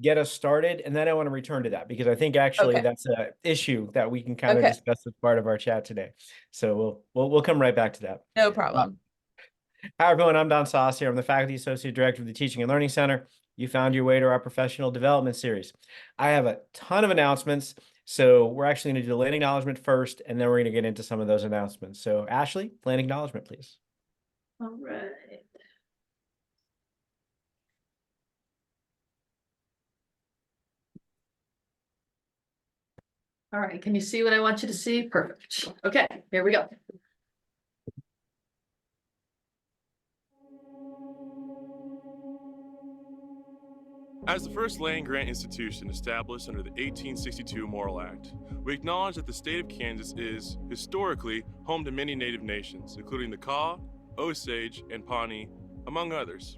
get us started, and then I want to return to that because I think actually Okay. that's an issue that we can kind of Okay. discuss as part of our chat today. So we'll come right back to that. No Uh, problem. Hi, everyone. I'm Don Saucier. I'm the Faculty Associate Director of the Teaching and Learning Center. You found your way to our professional development series. I have a ton of announcements. So we're actually going to do the land acknowledgement first, and then we're going to get into some of those announcements. So Ashley, land acknowledgement, please. All right. All right, can you see what I want you to see? Perfect. Okay, here we go. As the first land grant institution established under the 1862 Morrill Act, we acknowledge that the state of Kansas is, historically, home to many native nations, including the Kaw, Osage, and Pawnee, among others.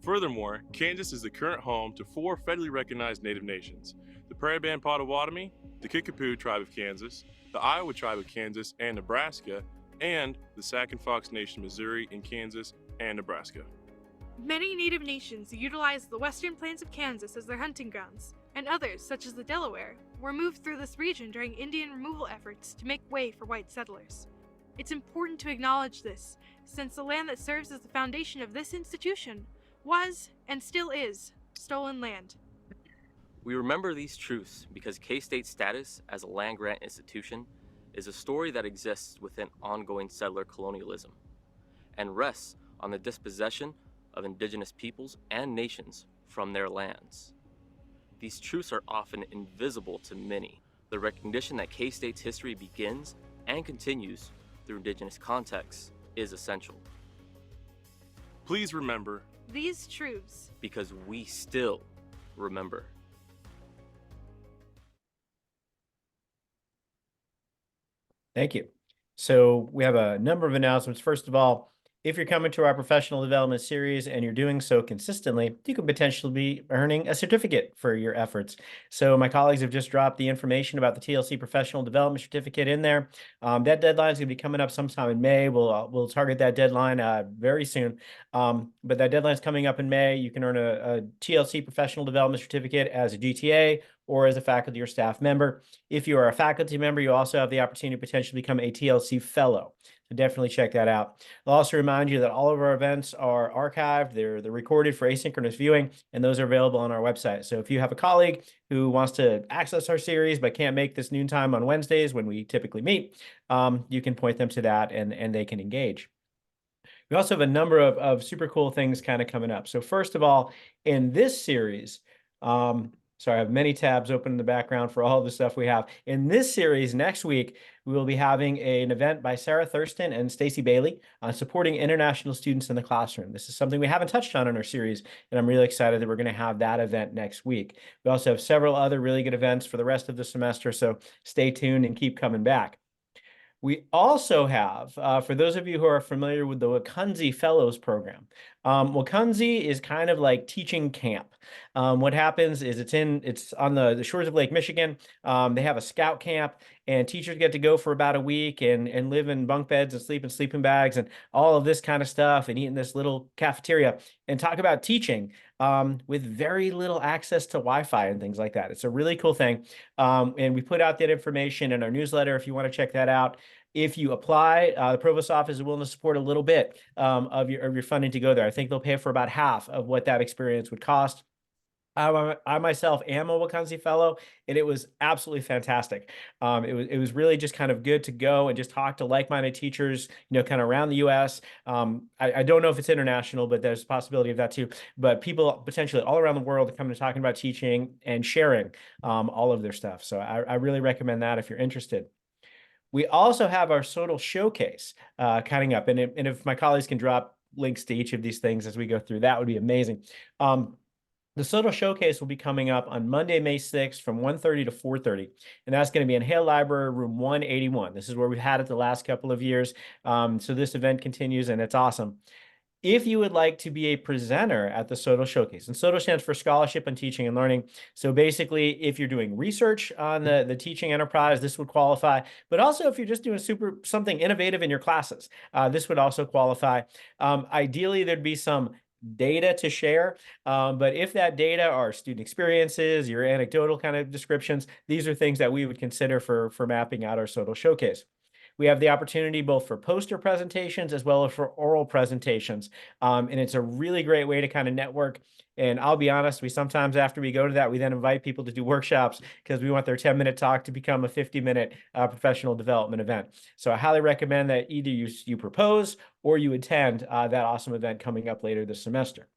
Furthermore, Kansas is the current home to 4 federally recognized native nations: the Prairie Band Potawatomi, the Kickapoo Tribe of Kansas, the Iowa Tribe of Kansas and Nebraska, and the Sac and Fox Nation Missouri in Kansas and Nebraska. Many native nations utilized the western plains of Kansas as their hunting grounds, and others, such as the Delaware, were moved through this region during Indian removal efforts to make way for white settlers. It's important to acknowledge this, since the land that serves as the foundation of this institution was, and still is, stolen land. We remember these truths because K-State's status as a land-grant institution is a story that exists within ongoing settler colonialism and rests on the dispossession of indigenous peoples and nations from their lands. These truths are often invisible to many. The recognition that K-State's history begins and continues through indigenous contexts is essential. Please remember These truths, because we still remember. Thank you. So we have a number of announcements. First of all, if you're coming to our professional development series and you're doing so consistently, you could potentially be earning a certificate for your efforts. So my colleagues have just dropped the information about the TLC Professional Development Certificate in there. That deadline is going to be coming up sometime in May. We'll target that deadline very soon. But that deadline is coming up in May. You can earn a TLC Professional Development Certificate as a GTA or as a faculty or staff member. If you are a faculty member, you also have the opportunity to potentially become a TLC fellow. So definitely check that out. I'll also remind you that all of our events are archived. They're recorded for asynchronous viewing, and those are available on our website. So if you have a colleague who wants to access our series but can't make this noon time on Wednesdays when we typically meet, you can point them to that and they can engage. We also have a number of super cool things kind of coming up. So first of all, in this series, sorry, I have many tabs open in the background for all of the stuff we have. In this series, next week, we will be having an event by Sarah Thurston and Stacey Bailey on supporting international students in the classroom. This is something we haven't touched on in our series, and I'm really excited that we're going to have that event next week. We also have several other really good events for the rest of the semester, so stay tuned and keep coming back. We also have, for those of you who are familiar with the Wakunzi Fellows Program, Wakunzi is kind of like teaching camp. What happens is it's on the shores of Lake Michigan. They have a scout camp, and teachers get to go for about a week and live in bunk beds and sleep in sleeping bags and all of this kind of stuff and eat in this little cafeteria and talk about teaching with very little access to Wi-Fi and things like that. It's a really cool thing. And we put out that information in our newsletter if you want to check that out. If you apply, the provost office is willing to support a little bit of your funding to go there. I think they'll pay for about half of what that experience would cost. I myself am a Wakunzi fellow, and it was absolutely fantastic. It was really just kind of good to go and just talk to like-minded teachers, kind of around the U.S. I don't know if it's international, but there's a possibility of that too. But people potentially all around the world coming to talking about teaching and sharing all of their stuff. So I really recommend that if you're interested. We also have our SOTL Showcase coming up. And if my colleagues can drop links to each of these things as we go through, that would be amazing. The SOTL Showcase will be coming up on Monday, May 6th from 1:30 to 4:30. And that's going to be in Hale Library, room 181. This is where we've had it the last couple of years. So this event continues, and it's awesome. If you would like to be a presenter at the SOTL Showcase, and SOTL stands for Scholarship on Teaching and Learning. So basically, if you're doing research on the teaching enterprise, this would qualify. But also, if you're just doing something innovative in your classes, this would also qualify. Ideally, there'd be some data to share. But if that data are student experiences, your anecdotal kind of descriptions, these are things that we would consider for mapping out our SOTL showcase. We have the opportunity both for poster presentations as well as for oral presentations. And it's a really great way to kind of network. And I'll be honest, we sometimes, after we go to that, we then invite people to do workshops because we want their 10-minute talk to become a 50-minute professional development event. So I highly recommend that either you propose or you attend that awesome event coming up later this semester.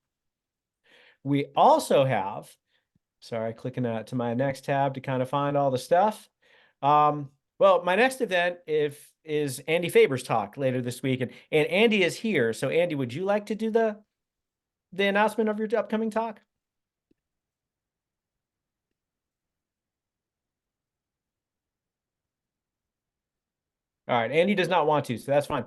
We also have, sorry, clicking to my next tab to kind of find all the stuff. Well, my next event is Andy Faber's talk later this week, and Andy is here. So Andy, would you like to do the announcement of your upcoming talk? All right, Andy does not want to, so that's fine.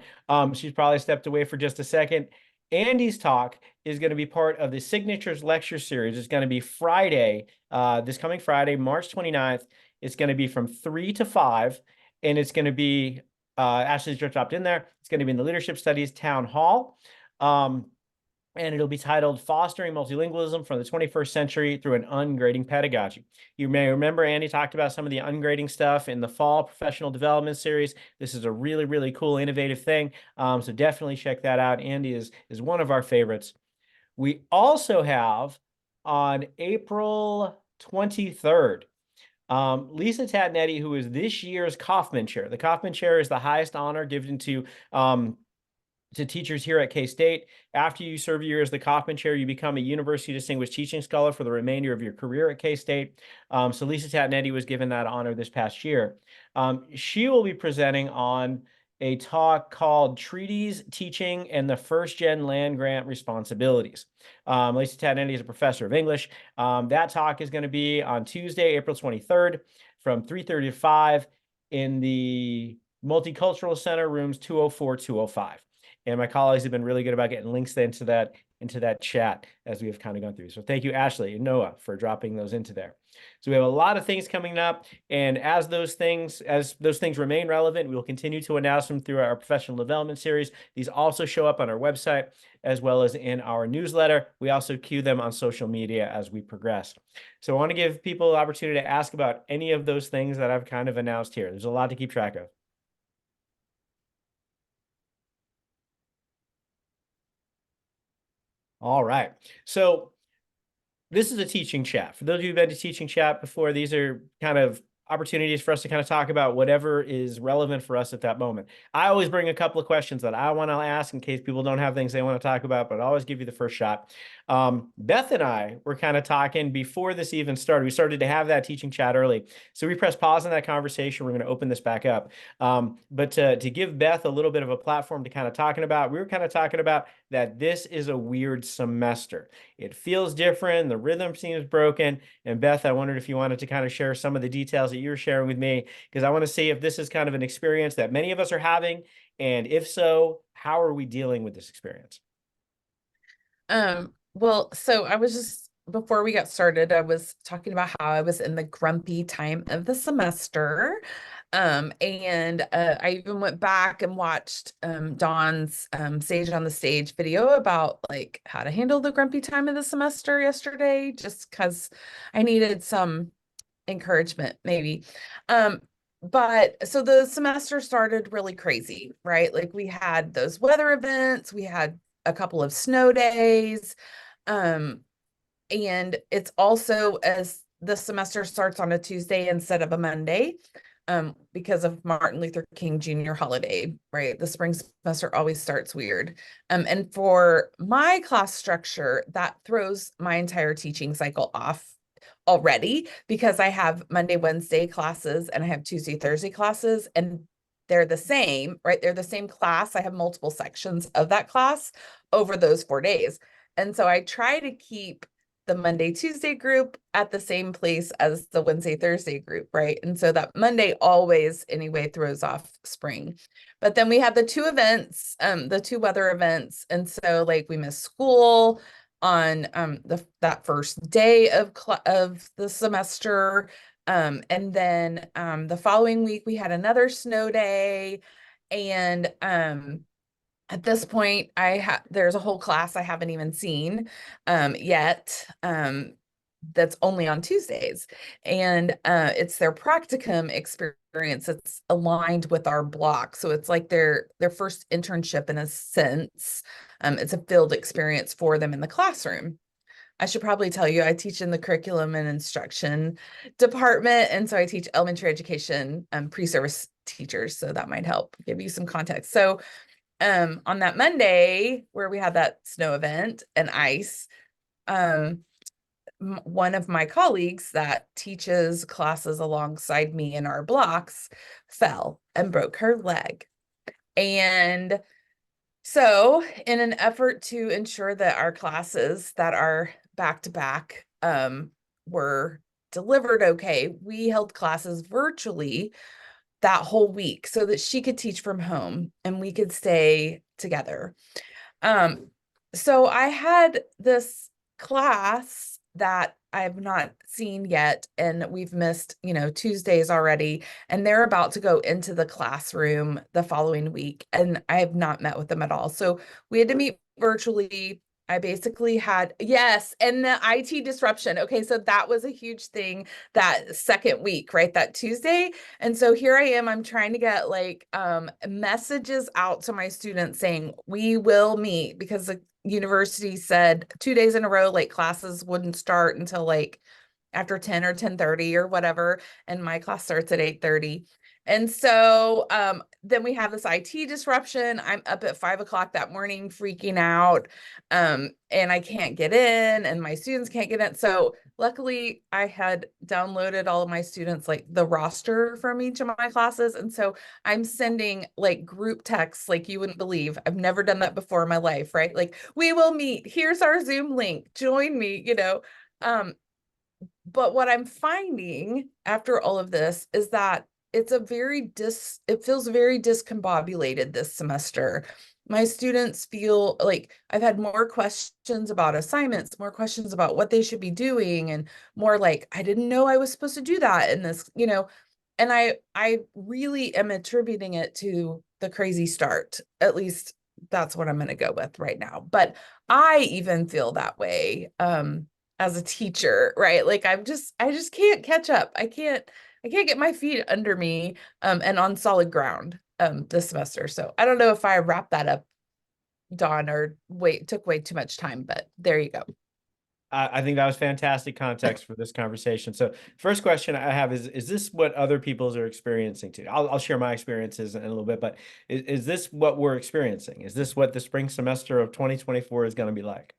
She's probably stepped away for just a second. Andy's talk is going to be part of the Signatures Lecture Series. It's going to be Friday, this coming Friday, March 29th. It's going to be from 3 to 5, and it's going to be, Ashley's just dropped in there. It's going to be in the Leadership Studies Town Hall. And it'll be titled Fostering Multilingualism from the 21st Century Through an Ungrading Pedagogy. You may remember Andy talked about some of the ungrading stuff in the fall professional development series. This is a really, really cool, innovative thing. So definitely check that out. Andy is one of our favorites. We also have on April 23rd, Lisa Tatnetti, who is this year's Kaufman Chair. The Kaufman Chair is the highest honor given to teachers here at K-State. After you serve a year as the Kaufman Chair, you become a University Distinguished Teaching Scholar for the remainder of your career at K-State. So Lisa Tatnetti was given that honor this past year. She will be presenting on a talk called Treaties, Teaching, and the First-Gen Land Grant Responsibilities. Lisa Tatnetti is a professor of English. That talk is going to be on Tuesday, April 23rd from 3:30 to 5 in the Multicultural Center, rooms 204, 205. And my colleagues have been really good about getting links into that chat as we have kind of gone through. So thank you, Ashley and Noah, for dropping those into there. So we have a lot of things coming up, and as those things remain relevant, we will continue to announce them through our professional development series. These also show up on our website as well as in our newsletter. We also queue them on social media as we progress. So I want to give people the opportunity to ask about any of those things that I've kind of announced here. There's a lot to keep track of. All right. So this is a teaching chat. For those of you who've been to teaching chat before, these are kind of opportunities for us to kind of talk about whatever is relevant for us at that moment. I always bring a couple of questions that I want to ask in case people don't have things they want to talk about, but I always give you the first shot. Beth and I were kind of talking before this even started. We started to have that teaching chat early. So we pressed pause on that conversation. We're going to open this back up. But to give Beth a little bit of a platform to kind of talking about, we were kind of talking about that this is a weird semester. It feels different. The rhythm seems broken. And Beth, I wondered if you wanted to kind of share some of the details that you're sharing with me, because I want to see if this is kind of an experience that many of us are having. And if so, how are we dealing with this experience? Well, so I was just, before we got started, I was talking about how I was in the grumpy time of the semester. And I even went back and watched Dawn's Sage on the Stage video about like how to handle the grumpy time of the semester yesterday, just because I needed some encouragement, maybe. But so the semester started really crazy, right? Like we had those weather events, we had a couple of snow days. And it's also, as the semester starts on a Tuesday instead of a Monday, because of Martin Luther King Jr. holiday, right? The spring semester always starts weird. And for my class structure, that throws my entire teaching cycle off already, because I have Monday, Wednesday classes and I have Tuesday, Thursday classes, and they're the same, right? They're the same class. I have multiple sections of that class over those 4 days. And so I try to keep the Monday, Tuesday group at the same place as the Wednesday, Thursday group, right? And so that Monday always anyway throws off spring. But then we have the two events, the two weather events. And so like we miss school on that first day of the semester. And then the following week we had another snow day, and At this point, there's a whole class I haven't even seen yet. That's only on Tuesdays, and it's their practicum experience. It's aligned with our block, so it's like their first internship in a sense. It's a field experience for them in the classroom. I should probably tell you, I teach in the curriculum and instruction department, and so I teach elementary education pre-service teachers, so that might help give you some context. So on that Monday where we had that snow event and ice, one of my colleagues that teaches classes alongside me in our blocks fell and broke her leg. And so in an effort to ensure that our classes that are back to back were delivered okay, we held classes virtually that whole week so that she could teach from home and we could stay together. So I had this class that I have not seen yet, and we've missed, Tuesdays already, and they're about to go into the classroom the following week, and I have not met with them at all. So we had to meet virtually. I basically had, yes, and the IT disruption. Okay, so that was a huge thing that second week, right? That Tuesday. And so here I am, I'm trying to get messages out to my students saying, we will meet, because the university said 2 days in a row, classes wouldn't start until after 10 or 10:30 or whatever. And my class starts at 8:30. And so then we have this IT disruption. I'm up at 5 o'clock that morning freaking out. And I can't get in, and my students can't get in. So luckily I had downloaded all of my students, the roster from each of my classes. And so I'm sending group texts you wouldn't believe. I've never done that before in my life, right? We will meet. Here's our Zoom link. Join me, But what I'm finding after all of this is that it's it feels very discombobulated this semester. My students feel like I've had more questions about assignments, more questions about what they should be doing, and more I didn't know I was supposed to do that in this, and I really am attributing it to the crazy start. At least that's what I'm going to go with right now. But I even feel that way as a teacher, right? I just can't catch up. I can't get my feet under me and on solid ground this semester. So I don't know if I wrapped that up, Dawn, or took way too much time, but there you go. I think that was fantastic context for this conversation. So first question I have is this what other people's are experiencing too? I'll share my experiences in a little bit, but is this what we're experiencing? Is this what the spring semester of 2024 is going to be like?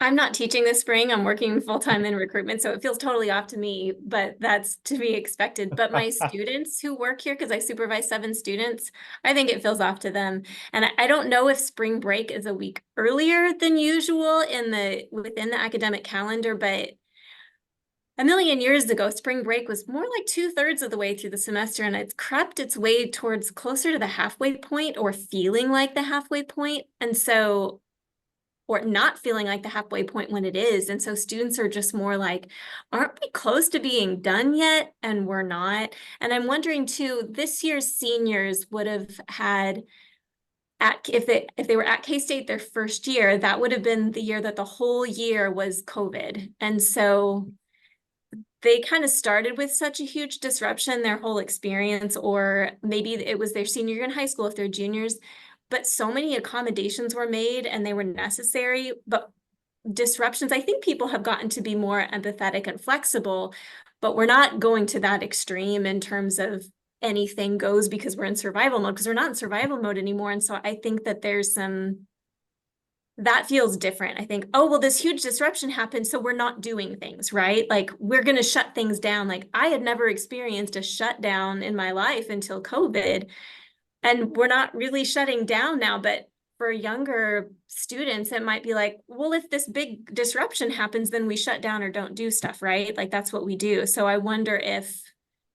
I'm not teaching this spring. I'm working full-time in recruitment, so it feels totally off to me, but that's to be expected. But my students who work here, because I supervise 7 students, I think it feels off to them. And I don't know if spring break is a week earlier than usual within the academic calendar, but a million years ago, spring break was more like 2/3 of the way through the semester, and it's crept its way towards closer to the halfway point, or feeling like the halfway point. And so, or not feeling like the halfway point when it is. And so students are just more like, aren't we close to being done yet? And we're not. And I'm wondering too, this year's seniors would have had, if they were at K-State their first year, that would have been the year that the whole year was COVID. And so they kind of started with such a huge disruption, their whole experience, or maybe it was their senior year in high school if they're juniors. But so many accommodations were made and they were necessary, but disruptions, I think people have gotten to be more empathetic and flexible, but we're not going to that extreme in terms of anything goes because we're in survival mode, because we're not in survival mode anymore. And so I think that that feels different. I think, oh, well, this huge disruption happened, so we're not doing things, right? We're going to shut things down. I had never experienced a shutdown in my life until COVID. And we're not really shutting down now, but for younger students, it might be well, if this big disruption happens, then we shut down or don't do stuff, right? That's what we do. So I wonder if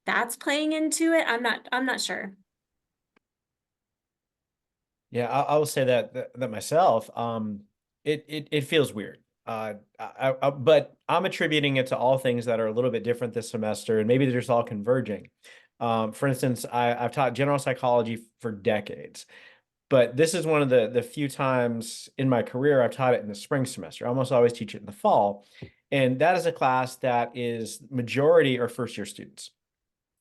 that's playing into it. I'm not sure. Yeah, I will say that myself. It feels weird. But I'm attributing it to all things that are a little bit different this semester, and maybe they're just all converging. For instance, I've taught general psychology for decades, but this is one of the few times in my career I've taught it in the spring semester. I almost always teach it in the fall. And that is a class that is majority are first year students.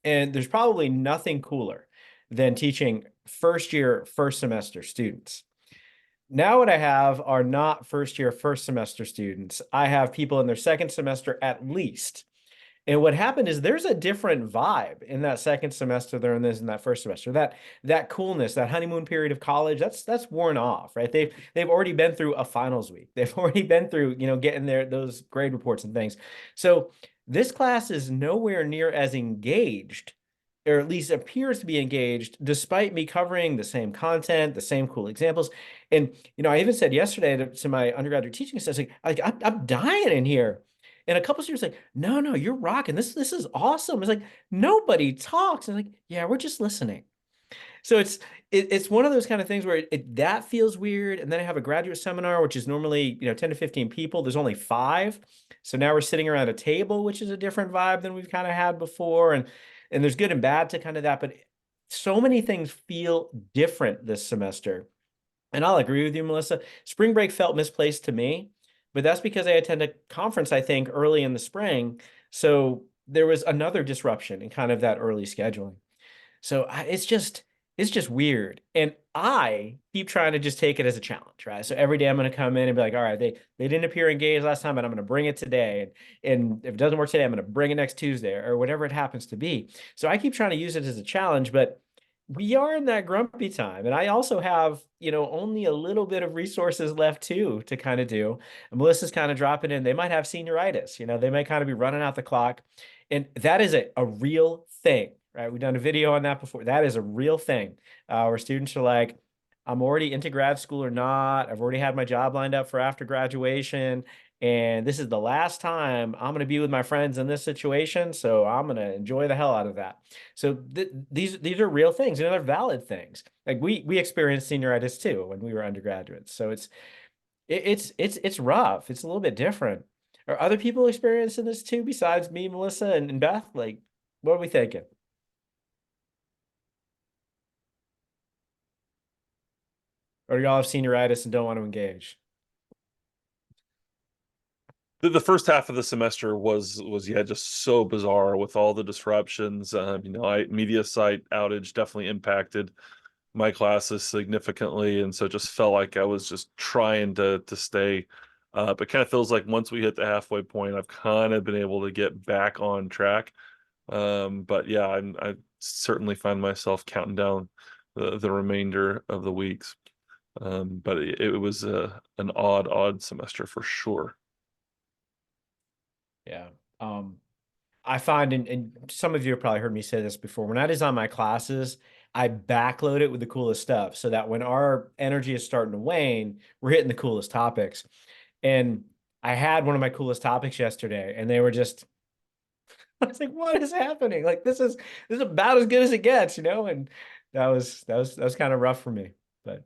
And there's probably nothing cooler than teaching first year, first semester students. Now what I have are not first year, first semester students. I have people in their second semester at least. And what happened is there's a different vibe in that second semester than there is in that first semester. That coolness, that honeymoon period of college, that's worn off, right? They've already been through a finals week. They've already been through, getting those grade reports and things. So this class is nowhere near as engaged, or at least appears to be engaged, despite me covering the same content, the same cool examples. And I even said yesterday to my undergraduate teaching assistant, I'm dying in here. And a couple of students like, no, you're rocking. This is awesome. It's like nobody talks. And like, yeah, we're just listening. So it's one of those kind of things where that feels weird. And then I have a graduate seminar, which is normally 10 to 15 people. There's only 5. So now we're sitting around a table, which is a different vibe than we've kind of had before. And there's good and bad to kind of that, but so many things feel different this semester. And I'll agree with you, Melissa. Spring break felt misplaced to me, but that's because I attended a conference, I think, early in the spring. So there was another disruption in kind of that early scheduling. So it's just weird. And I keep trying to just take it as a challenge, right? So every day I'm going to come in and be like, all right, they didn't appear engaged last time, but I'm going to bring it today. And if it doesn't work today, I'm going to bring it next Tuesday or whatever it happens to be. So I keep trying to use it as a challenge, but we are in that grumpy time. And I also have, only a little bit of resources left too, to kind of do. And Melissa's kind of dropping in. They might have senioritis, they may kind of be running out the clock. And that is a real thing, right? We've done a video on that before. That is a real thing where students are like, I'm already into grad school or not. I've already had my job lined up for after graduation. And this is the last time I'm going to be with my friends in this situation. So I'm going to enjoy the hell out of that. So these are real things, and they're valid things. Like we experienced senioritis too when we were undergraduates. So it's rough. It's a little bit different. Are other people experiencing this too besides me, Melissa, and Beth? Like, what are we thinking? Or y'all have senioritis and don't want to engage? The first half of the semester was just so bizarre with all the disruptions. Media site outage definitely impacted my classes significantly, and so it just felt like I was just trying to stay. But it kind of feels like once we hit the halfway point, I've kind of been able to get back on track. But yeah, I certainly find myself counting down the remainder of the weeks. But it was an odd semester for sure. Yeah. I find, and some of you have probably heard me say this before, when I design my classes, I backload it with the coolest stuff so that when our energy is starting to wane, we're hitting the coolest topics. And I had one of my coolest topics yesterday, and they were just, I was like, what is happening? Like, this is about as good as it gets, and that was kind of rough for me. But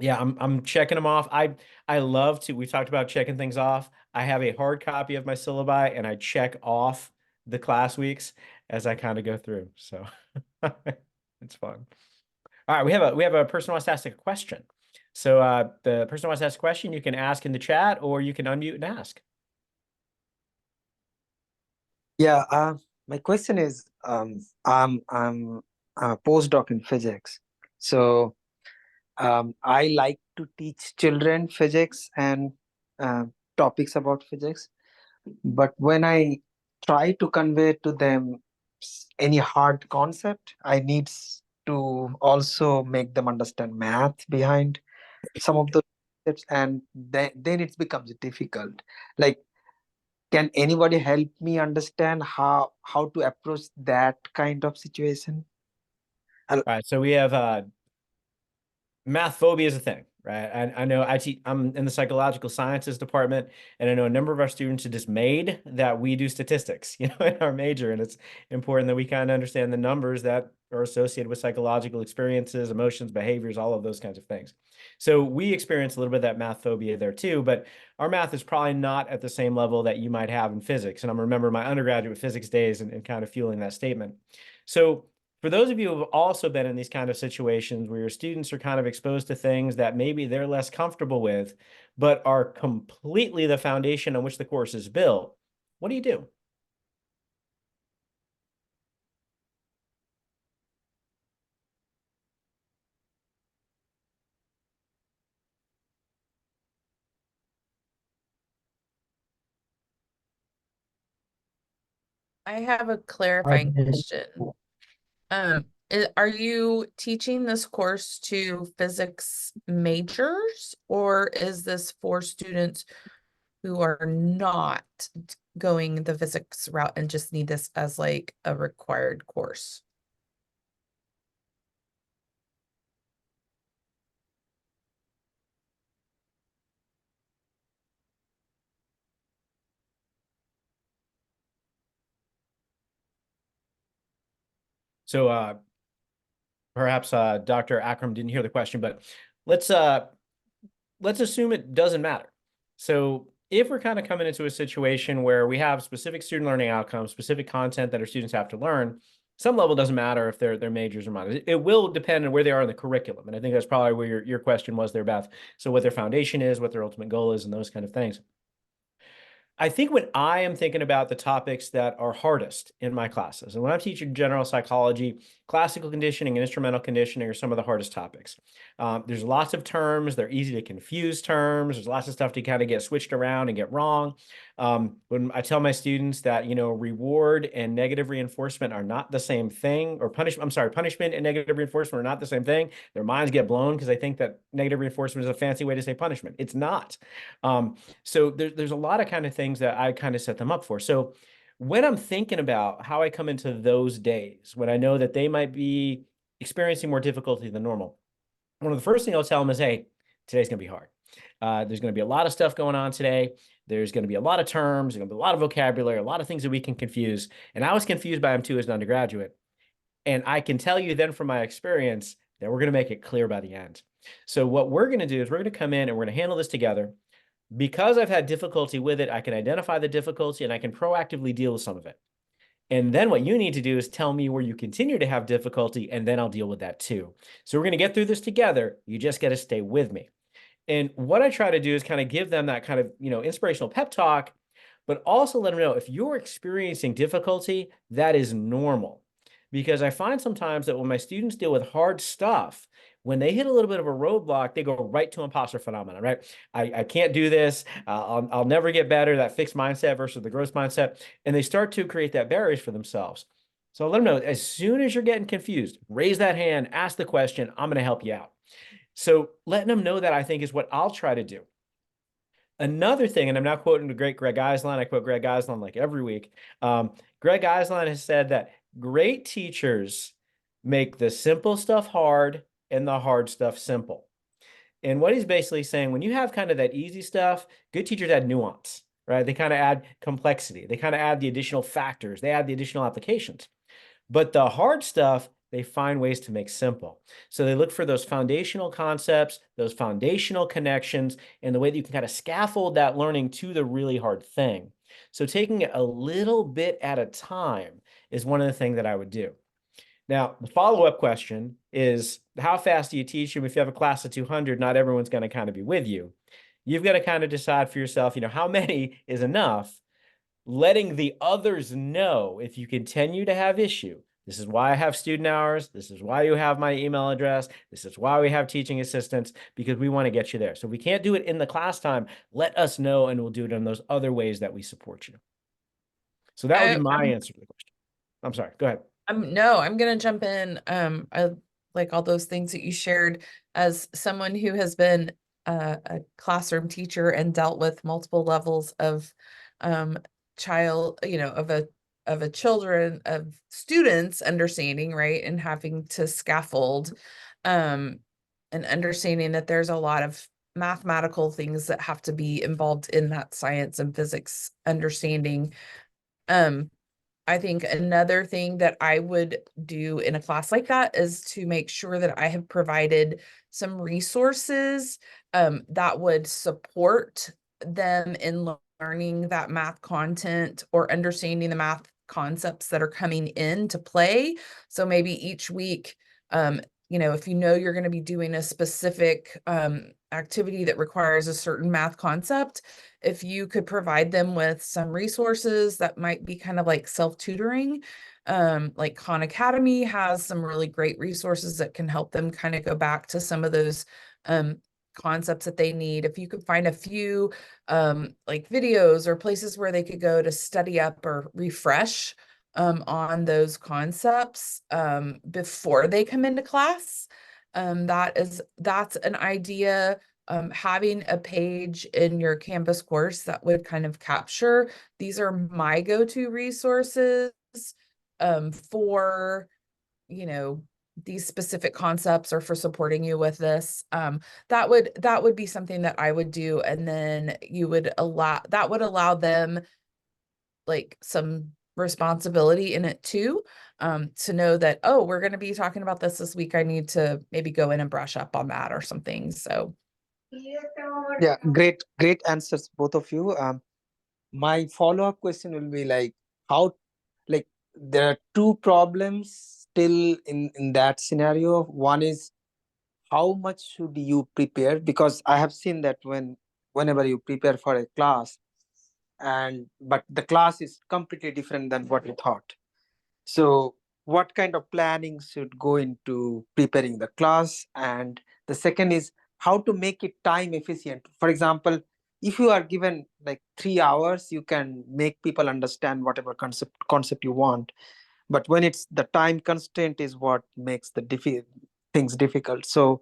yeah, I'm checking them off. I love to, we've talked about checking things off. I have a hard copy of my syllabi and I check off the class weeks as I kind of go through. So it's fun. All right, we have a person who wants to ask a question. So the person who wants to ask a question, you can ask in the chat or you can unmute and ask. Yeah, my question is, I'm a postdoc in physics. So I like to teach children physics and topics about physics. But when I try to convey to them any hard concept, I need to also make them understand math behind some of the concepts, and then it becomes difficult. Like, can anybody help me understand how to approach that kind of situation? All right, so we have math phobia is a thing. right? I know I'm in the psychological sciences department, and I know a number of our students are dismayed that we do statistics, in our major, and it's important that we kind of understand the numbers that are associated with psychological experiences, emotions, behaviors, all of those kinds of things. So we experience a little bit of that math phobia there too, but our math is probably not at the same level that you might have in physics. And I'm remember my undergraduate physics days and kind of fueling that statement. So for those of you who have also been in these kind of situations where your students are kind of exposed to things that maybe they're less comfortable with, but are completely the foundation on which the course is built, what do you do? I have a clarifying question. Are you teaching this course to physics majors, or is this for students who are not going the physics route and just need this as like a required course? So perhaps Dr. Akram didn't hear the question, but let's assume it doesn't matter. So if we're kind of coming into a situation where we have specific student learning outcomes, specific content that our students have to learn, some level doesn't matter if they're majors or minors. It will depend on where they are in the curriculum. And I think that's probably where your question was there, Beth. So what their foundation is, what their ultimate goal is, and those kind of things. I think when I am thinking about the topics that are hardest in my classes, and when I'm teaching general psychology, classical conditioning and instrumental conditioning are some of the hardest topics. There's lots of terms. They're easy to confuse terms. There's lots of stuff to kind of get switched around and get wrong. When I tell my students that, reward and negative reinforcement are not the same thing, or punishment and negative reinforcement are not the same thing, their minds get blown because they think that negative reinforcement is a fancy way to say punishment. It's not. So there's a lot of kind of things that I kind of set them up for. So when I'm thinking about how I come into those days, when I know that they might be experiencing more difficulty than normal, one of the first things I'll tell them is, hey, today's going to be hard. There's going to be a lot of stuff going on today. There's going to be a lot of terms, there's going to be a lot of vocabulary, a lot of things that we can confuse. And I was confused by them too as an undergraduate. And I can tell you then from my experience that we're going to make it clear by the end. So what we're going to do is we're going to come in and we're going to handle this together. Because I've had difficulty with it, I can identify the difficulty and I can proactively deal with some of it. And then what you need to do is tell me where you continue to have difficulty, and then I'll deal with that too. So we're going to get through this together. You just got to stay with me. And what I try to do is kind of give them that kind of, inspirational pep talk, but also let them know if you're experiencing difficulty, that is normal. Because I find sometimes that when my students deal with hard stuff, when they hit a little bit of a roadblock, they go right to imposter phenomenon, right? I can't do this. I'll never get better. That fixed mindset versus the growth mindset. And they start to create that barriers for themselves. So let them know, as soon as you're getting confused, raise that hand, ask the question. I'm going to help you out. So letting them know that, I think, is what I'll try to do. Another thing, and I'm now quoting the great Greg Eislein. I quote Greg Eislein like every week. Greg Eislein has said that great teachers make the simple stuff hard and the hard stuff simple. And what he's basically saying, when you have kind of that easy stuff, good teachers add nuance, right? They kind of add complexity. They kind of add the additional factors. They add the additional applications. But the hard stuff, they find ways to make simple. So they look for those foundational concepts, those foundational connections, and the way that you can kind of scaffold that learning to the really hard thing. So taking it a little bit at a time is one of the things that I would do. Now, the follow-up question is, how fast do you teach them? If you have a class of 200, not everyone's going to kind of be with you. You've got to kind of decide for yourself, how many is enough, letting the others know if you continue to have issue. This is why I have student hours. This is why you have my email address. This is why we have teaching assistants, because we want to get you there. So if we can't do it in the class time, let us know, and we'll do it in those other ways that we support you. So that would be my answer to the question. I'm sorry, go ahead. No, I'm going to jump in. I like all those things that you shared. As someone who has been a classroom teacher and dealt with multiple levels of child, of students understanding, right, and having to scaffold. and understanding that there's a lot of mathematical things that have to be involved in that science and physics understanding. I think another thing that I would do in a class like that is to make sure that I have provided some resources that would support them in learning that math content or understanding the math concepts that are coming into play. So maybe each week, if you know you're going to be doing a specific activity that requires a certain math concept, if you could provide them with some resources that might be kind of like self-tutoring, like Khan Academy has some really great resources that can help them kind of go back to some of those concepts that they need. If you could find a few like videos or places where they could go to study up or refresh on those concepts before they come into class, that's an idea. Having a page in your Canvas course that would kind of capture, these are my go-to resources for, these specific concepts or for supporting you with this. That would be something that I would do. And then that would allow them like some responsibility in it too, to know that, oh, we're going to be talking about this week. I need to maybe go in and brush up on that or something. So Yeah, great answers, both of you. My follow-up question will be like, there are two problems still in that scenario. One is, how much should you prepare? Because I have seen that whenever you prepare for a class, but the class is completely different than what you thought. So what kind of planning should go into preparing the class? And the second is how to make it time efficient. For example, if you are given like 3 hours, you can make people understand whatever concept you want. But when it's the time constraint is what makes the things difficult. So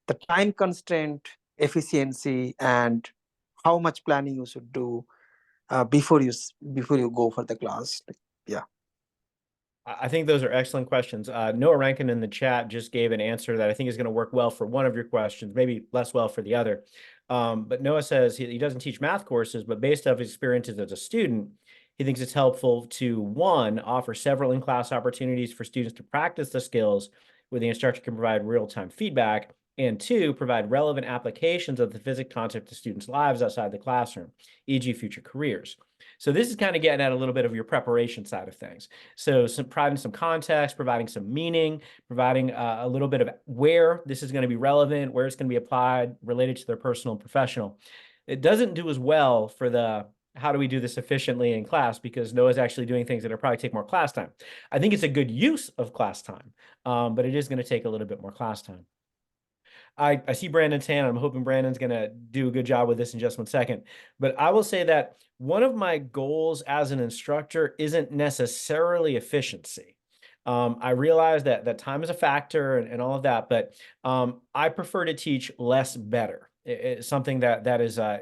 the time constraint, efficiency, and how much planning you should do before you go for the class. Yeah. I think those are excellent questions. Noah Rankin in the chat just gave an answer that I think is going to work well for one of your questions, maybe less well for the other. But Noah says he doesn't teach math courses, but based off his experiences as a student, he thinks it's helpful to, one, offer several in-class opportunities for students to practice the skills where the instructor can provide real-time feedback, and two, provide relevant applications of the physics concept to students' lives outside the classroom, e.g. future careers. So this is kind of getting at a little bit of your preparation side of things. So providing some context, providing some meaning, providing a little bit of where this is going to be relevant, where it's going to be applied, related to their personal and professional. It doesn't do as well for the how do we do this efficiently in class, because Noah's actually doing things that will probably take more class time. I think it's a good use of class time, but it is going to take a little bit more class time. I see Brandon's hand. I'm hoping Brandon's going to do a good job with this in just 1 second. But I will say that one of my goals as an instructor isn't necessarily efficiency. I realize that time is a factor and all of that, but I prefer to teach less better. It's something that is a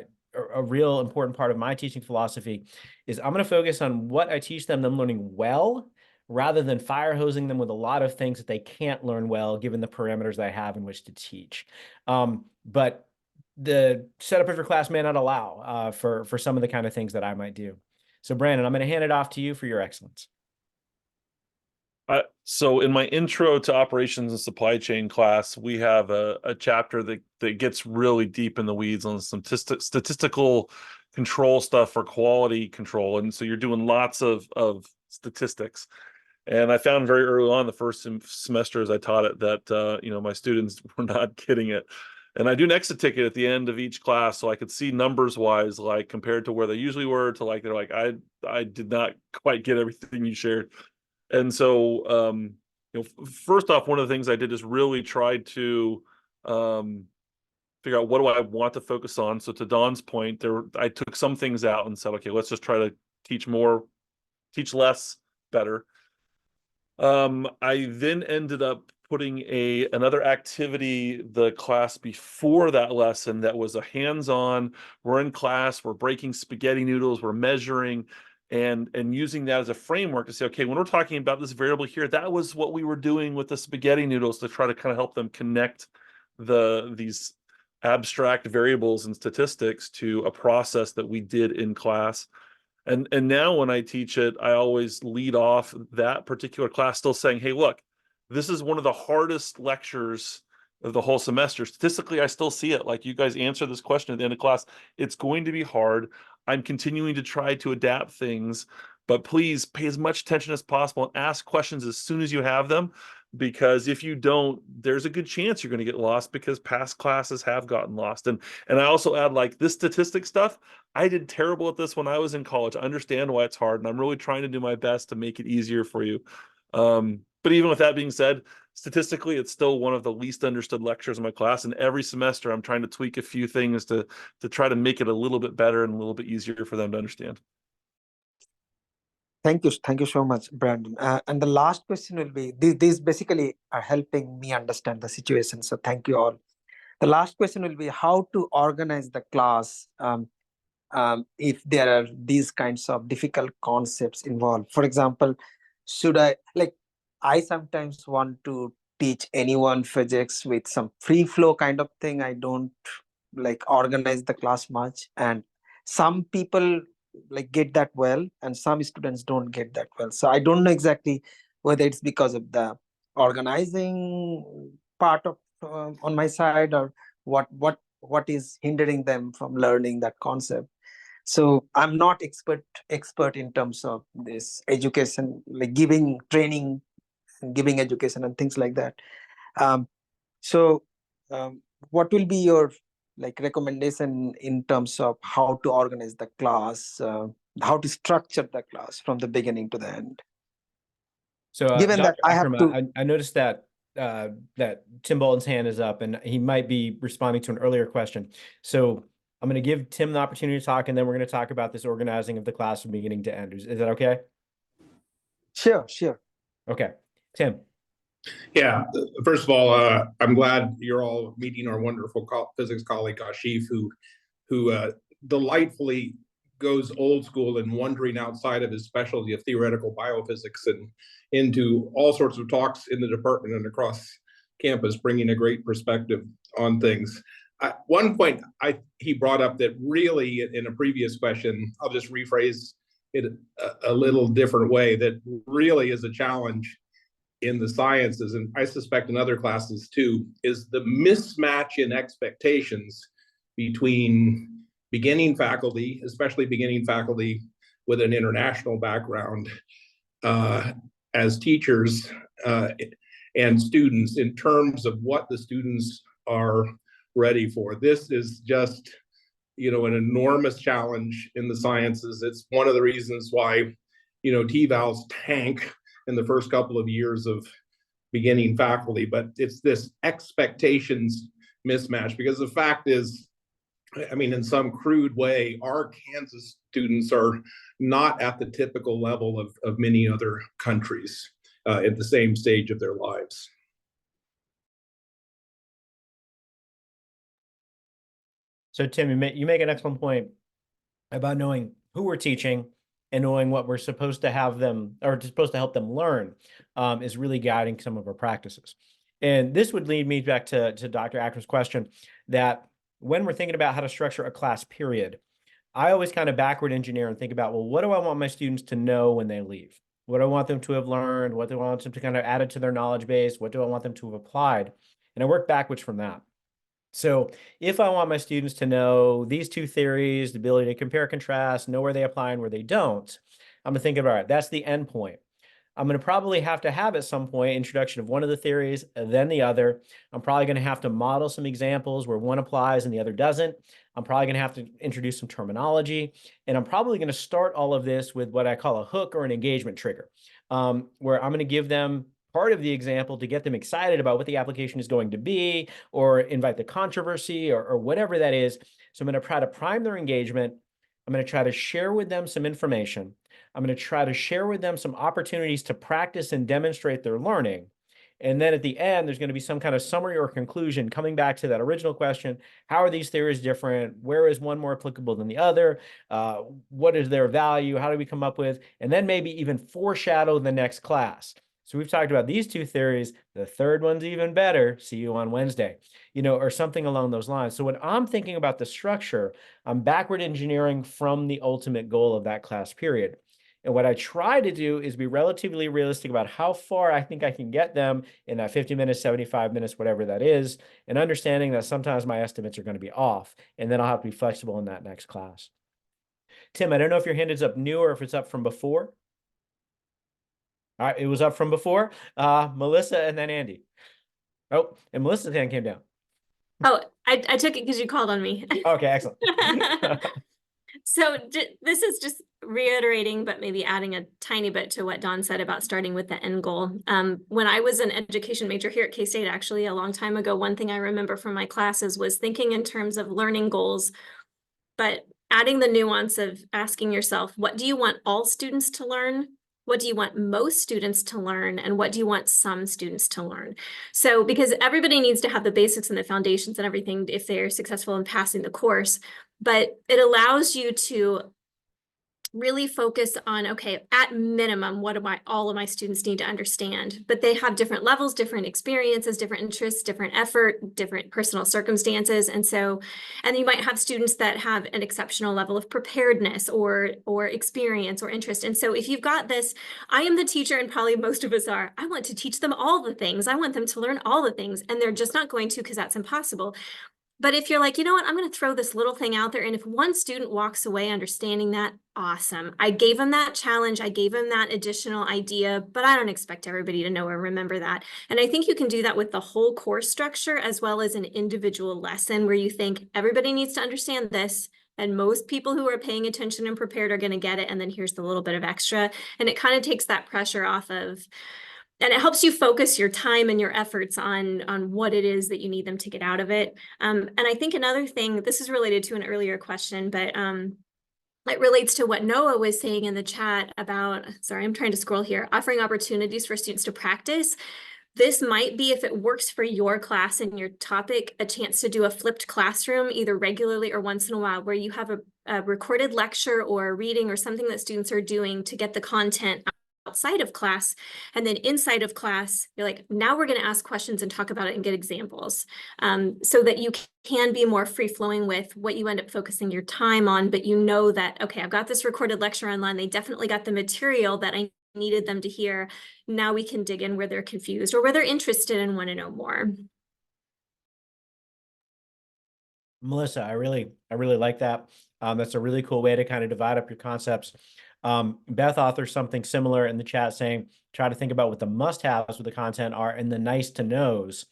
real important part of my teaching philosophy is I'm going to focus on what I teach them learning well, rather than fire hosing them with a lot of things that they can't learn well, given the parameters I have in which to teach. But the setup of your class may not allow for some of the kind of things that I might do. So Brandon, I'm going to hand it off to you for your excellence. So in my intro to operations and supply chain class, we have a chapter that gets really deep in the weeds on some statistical control stuff for quality control. And so you're doing lots of statistics. And I found very early on the first semester as I taught it that, my students were not getting it. And I do an exit ticket at the end of each class so I could see numbers wise, like compared to where they usually were to like, they're like, I did not quite get everything you shared. And so, first off, one of the things I did is really tried to figure out what do I want to focus on. So to Dawn's point, I took some things out and said, okay, let's just try to teach teach less, better. I then ended up putting another activity the class before that lesson that was a hands-on. We're in class, we're breaking spaghetti noodles, we're measuring, and using that as a framework to say, okay, when we're talking about this variable here, that was what we were doing with the spaghetti noodles, to try to kind of help them connect these abstract variables and statistics to a process that we did in class. And now when I teach it, I always lead off that particular class still saying, hey, look, this is one of the hardest lectures of the whole semester. Statistically, I still see it. Like, you guys answer this question at the end of class. It's going to be hard. I'm continuing to try to adapt things, but please pay as much attention as possible and ask questions as soon as you have them, because if you don't, there's a good chance you're going to get lost, because past classes have gotten lost. And I also add, like, this statistic stuff, I did terrible at this when I was in college. I understand why it's hard, and I'm really trying to do my best to make it easier for you. But even with that being said, statistically, it's still one of the least understood lectures in my class. And every semester, I'm trying to tweak a few things to try to make it a little bit better and a little bit easier for them to understand. Thank you so much, Brandon. And the last question will be, these basically are helping me understand the situation. So thank you all. The last question will be how to organize the class if there are these kinds of difficult concepts involved. For example, I sometimes want to teach anyone physics with some free flow kind of thing. I don't like organize the class much, and some people like get that well and some students don't get that well. So I don't know exactly whether it's because of the organizing part of on my side, or what is hindering them from learning that concept. So I'm not expert in terms of this education, like giving training, giving education and things like that. What will be your like recommendation in terms of how to organize the class, how to structure the class from the beginning to the end? So Given Dr. that I have Akram, I noticed that that Tim Bolton's hand is up, and he might be responding to an earlier question. So I'm going to give Tim the opportunity to talk, and then we're going to talk about this organizing of the class from beginning to end. Is that okay? Sure. Okay, Tim. Yeah, first of all, I'm glad you're all meeting our wonderful physics colleague Kashif, who delightfully goes old school and wandering outside of his specialty of theoretical biophysics and into all sorts of talks in the department and across campus, bringing a great perspective on things. One point he brought up that really in a previous question, I'll just rephrase it a little different way, that really is a challenge in the sciences, and I suspect in other classes too, is the mismatch in expectations between beginning faculty, especially beginning faculty with an international background, as teachers and students, in terms of what the students are ready for. This is just, an enormous challenge in the sciences. It's one of the reasons why, TVALs tank in the first couple of years of beginning faculty, but it's this expectations mismatch, because the fact is, in some crude way, our Kansas students are not at the typical level of many other countries at the same stage of their lives. So Tim, you make an excellent point about knowing who we're teaching and knowing what we're supposed to have them, or supposed to help them learn, is really guiding some of our practices. And this would lead me back to Dr. Akram's question, that when we're thinking about how to structure a class period, I always kind of backward engineer and think about, well, what do I want my students to know when they leave? What do I want them to have learned? What do I want them to kind of add to their knowledge base? What do I want them to have applied? And I work backwards from that. So if I want my students to know these two theories, the ability to compare, contrast, know where they apply and where they don't, I'm gonna think about, all right, that's the end point. I'm going to probably have to have at some point introduction of one of the theories, then the other. I'm probably going to have to model some examples where one applies and the other doesn't. I'm probably going to have to introduce some terminology. And I'm probably going to start all of this with what I call a hook or an engagement trigger, where I'm going to give them part of the example to get them excited about what the application is going to be, or invite the controversy, or whatever that is. So I'm going to try to prime their engagement. I'm going to try to share with them some information. I'm going to try to share with them some opportunities to practice and demonstrate their learning. And then at the end, there's going to be some kind of summary or conclusion coming back to that original question. How are these theories different? Where is one more applicable than the other? What is their value? How do we come up with? And then maybe even foreshadow the next class. So we've talked about these two theories. The third one's even better. See you on Wednesday, or something along those lines. So when I'm thinking about the structure, I'm backward engineering from the ultimate goal of that class period. And what I try to do is be relatively realistic about how far I think I can get them in that 50 minutes, 75 minutes, whatever that is, and understanding that sometimes my estimates are going to be off, and then I'll have to be flexible in that next class. Tim, I don't know if your hand is up new or if it's up from before. All right, it was up from before. Melissa and then Andy. Oh, and Melissa's hand came down. Oh, I took it because you called on me. Okay, excellent. So this is just reiterating, but maybe adding a tiny bit to what Don said about starting with the end goal. When I was an education major here at K-State, actually a long time ago, one thing I remember from my classes was thinking in terms of learning goals, but adding the nuance of asking yourself, what do you want all students to learn? What do you want most students to learn? And what do you want some students to learn? So, because everybody needs to have the basics and the foundations and everything if they're successful in passing the course, but it allows you to really focus on, okay, at minimum, what do all of my students need to understand? But they have different levels, different experiences, different interests, different effort, different personal circumstances. And you might have students that have an exceptional level of preparedness or experience or interest. And so if you've got this, I am the teacher, and probably most of us are, I want to teach them all the things. I want them to learn all the things, and they're just not going to because that's impossible. But if you're like, you know what, I'm going to throw this little thing out there. And if one student walks away understanding that, awesome. I gave them that challenge. I gave them that additional idea, but I don't expect everybody to know or remember that. And I think you can do that with the whole course structure as well as an individual lesson where you think everybody needs to understand this. And most people who are paying attention and prepared are going to get it. And then here's the little bit of extra. And it kind of takes that pressure off of, and it helps you focus your time and your efforts on what it is that you need them to get out of it. And I think another thing, this is related to an earlier question, but it relates to what Noah was saying in the chat about, sorry, I'm trying to scroll here, offering opportunities for students to practice. This might be, if it works for your class and your topic, a chance to do a flipped classroom, either regularly or once in a while, where you have a recorded lecture or a reading or something that students are doing to get the content outside of class, and then inside of class, you're like, now we're going to ask questions and talk about it and get examples, so that you can be more free-flowing with what you end up focusing your time on, but you know that, okay, I've got this recorded lecture online, they definitely got the material that I needed them to hear. Now we can dig in where they're confused or where they're interested and want to know more. Melissa, I really like that. That's a really cool way to kind of divide up your concepts. Beth authors something similar in the chat saying, try to think about what the must-haves with the content are and the nice-to-knows.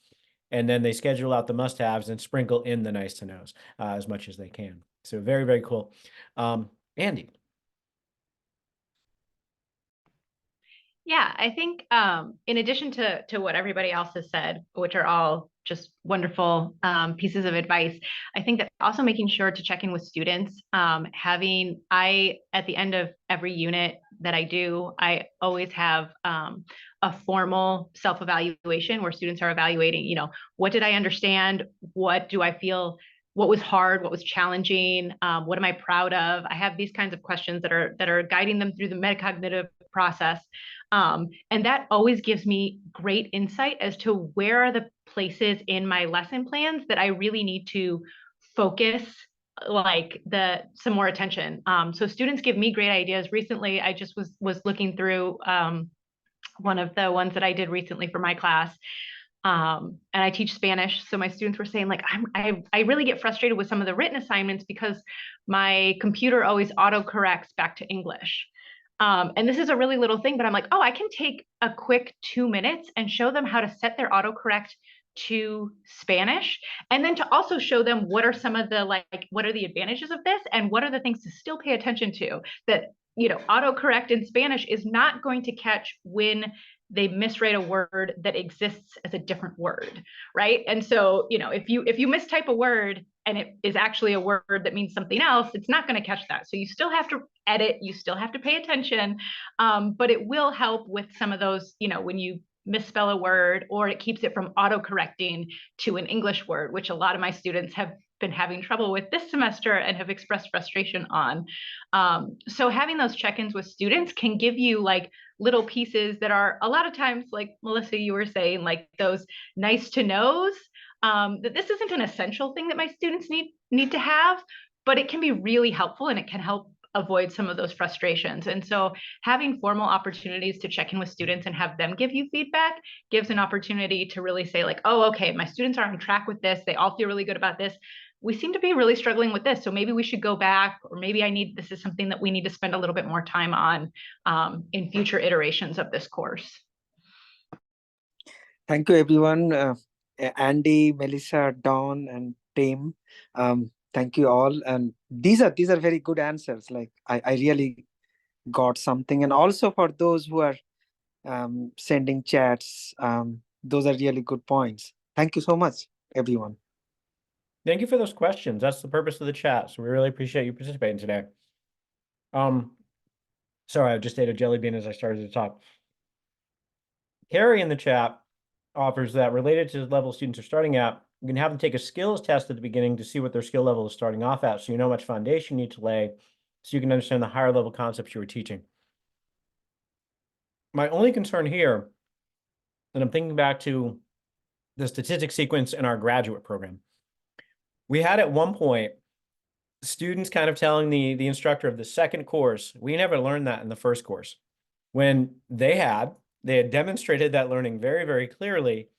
And then they schedule out the must-haves and sprinkle in the nice-to-knows as much as they can. So very, very cool. Andy. Yeah, I think in addition to what everybody else has said, which are all just wonderful pieces of advice, I think that also making sure to check in with students. At the end of every unit that I do, I always have a formal self-evaluation where students are evaluating, what did I understand? What do I feel? What was hard? What was challenging? What am I proud of? I have these kinds of questions that are guiding them through the metacognitive process. And that always gives me great insight as to where are the places in my lesson plans that I really need to focus some more attention. So students give me great ideas. Recently, I just was looking through one of the ones that I did recently for my class. And I teach Spanish. So my students were saying I really get frustrated with some of the written assignments because my computer always autocorrects back to English. And this is a really little thing, but I'm like, oh, I can take a quick 2 minutes and show them how to set their autocorrect to Spanish. And then to also show them what are some of the, what are the advantages of this? And what are the things to still pay attention to that, autocorrect in Spanish is not going to catch when they miswrite a word that exists as a different word, right? And so, if you mistype a word and it is actually a word that means something else, it's not going to catch that. So you still have to edit, you still have to pay attention, but it will help with some of those, when you misspell a word, or it keeps it from autocorrecting to an English word, which a lot of my students have been having trouble with this semester and have expressed frustration on. So having those check-ins with students can give you like little pieces that are a lot of times, like Melissa, you were saying, like those nice to knows, that this isn't an essential thing that my students need to have, but it can be really helpful and it can help avoid some of those frustrations. And so having formal opportunities to check in with students and have them give you feedback gives an opportunity to really say like, oh, okay, my students are on track with this. They all feel really good about this. We seem to be really struggling with this. So maybe we should go back, or maybe this is something that we need to spend a little bit more time on in future iterations of this course. Thank you, everyone. Andy, Melissa, Dawn, and Tim. Thank you all. And these are very good answers. Like I really got something. And also for those who are sending chats, those are really good points. Thank you so much, everyone. Thank you for those questions. That's the purpose of the chat. So we really appreciate you participating today. Sorry, I just ate a jelly bean as I started to talk. Carrie in the chat offers that related to the level students are starting at, you can have them take a skills test at the beginning to see what their skill level is starting off at, so you know how much foundation you need to lay, so you can understand the higher level concepts you were teaching. My only concern here, and I'm thinking back to the statistics sequence in our graduate program. We had at one point students kind of telling the instructor of the second course, we never learned that in the first course, when they had demonstrated that learning very, very clearly,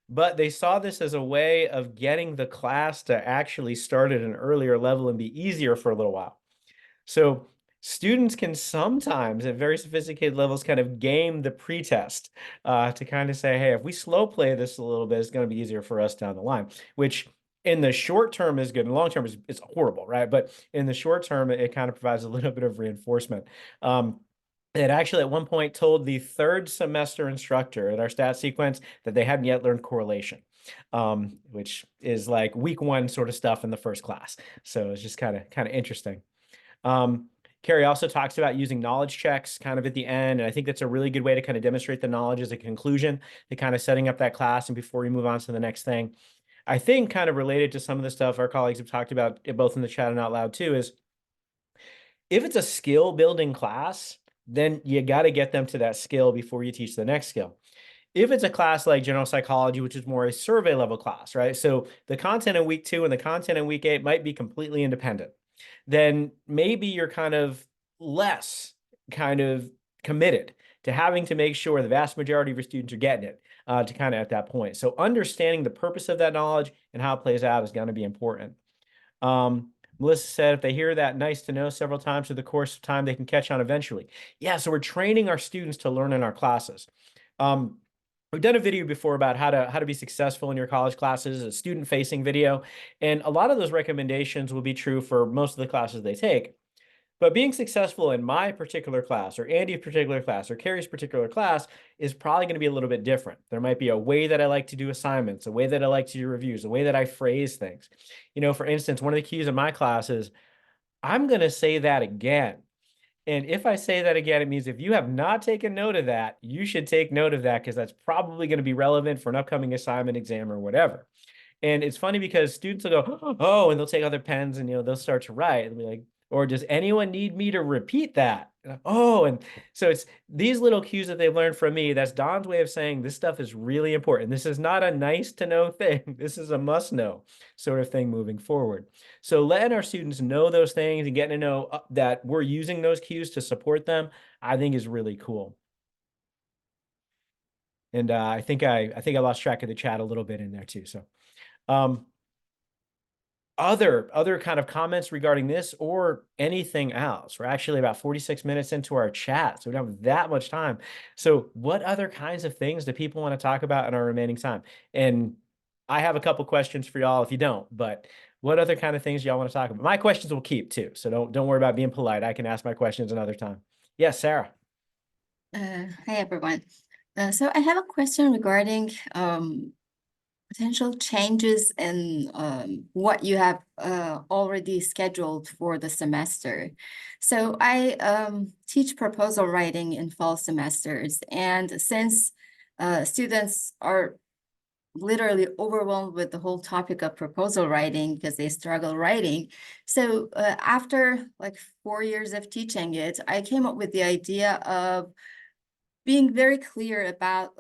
but they saw this as a way of getting the class to actually start at an earlier level and be easier for a little while. So students can sometimes at very sophisticated levels kind of game the pretest to kind of say, hey, if we slow play this a little bit, it's going to be easier for us down the line, which in the short term is good. In the long term it's horrible, right? But in the short term, it kind of provides a little bit of reinforcement. It actually at one point told the third semester instructor at our stat sequence that they hadn't yet learned correlation, which is like week one sort of stuff in the first class. So it's just kind of interesting. Carrie also talks about using knowledge checks kind of at the end. And I think that's a really good way to kind of demonstrate the knowledge as a conclusion to kind of setting up that class and before we move on to the next thing. I think kind of related to some of the stuff our colleagues have talked about both in the chat and out loud too, is if it's a skill building class, then you got to get them to that skill before you teach the next skill. If it's a class like general psychology, which is more a survey level class, right? So the content in week 2 and the content in week 8 might be completely independent. Then maybe you're kind of less kind of committed to having to make sure the vast majority of your students are getting it to kind of at that point. So understanding the purpose of that knowledge and how it plays out is going to be important. Melissa said if they hear that nice to know several times through the course of time, they can catch on eventually. Yeah, so we're training our students to learn in our classes. We've done a video before about how to be successful in your college classes, a student-facing video, and a lot of those recommendations will be true for most of the classes they take. But being successful in my particular class, or Andy's particular class, or Carrie's particular class is probably going to be a little bit different. There might be a way that I like to do assignments, a way that I like to do reviews, a way that I phrase things. You know, for instance, one of the keys in my class is, I'm going to say that again. And if I say that again, it means if you have not taken note of that, you should take note of that because that's probably going to be relevant for an upcoming assignment, exam, or whatever. And it's funny because students will go, oh, and they'll take other pens and, you know, they'll start to write and be like, or does anyone need me to repeat that? Oh, and so it's these little cues that they've learned from me. That's Don's way of saying this stuff is really important. This is not a nice to know thing. This is a must know sort of thing moving forward. So letting our students know those things and getting to know that we're using those cues to support them, I think is really cool. And I think I lost track of the chat a little bit in there too. So other kind of comments regarding this or anything else? We're actually about 46 minutes into our chat, so we don't have that much time. So what other kinds of things do people want to talk about in our remaining time? And I have a couple questions for y'all if you don't, but what other kind of things y'all want to talk about? My questions will keep too, so don't worry about being polite. I can ask my questions another time. Yes, Sarah. Hi, everyone. So I have a question regarding potential changes in what you have already scheduled for the semester. So I teach proposal writing in fall semesters, and since students are literally overwhelmed with the whole topic of proposal writing because they struggle writing. So after like 4 years of teaching it, I came up with the idea of being very clear about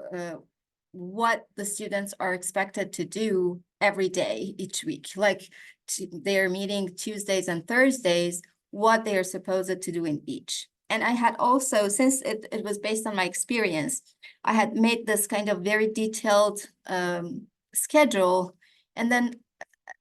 what the students are expected to do every day, each week. Like they're meeting Tuesdays and Thursdays, what they are supposed to do in each. And I had also, since it was based on my experience, I had made this kind of very detailed schedule. And then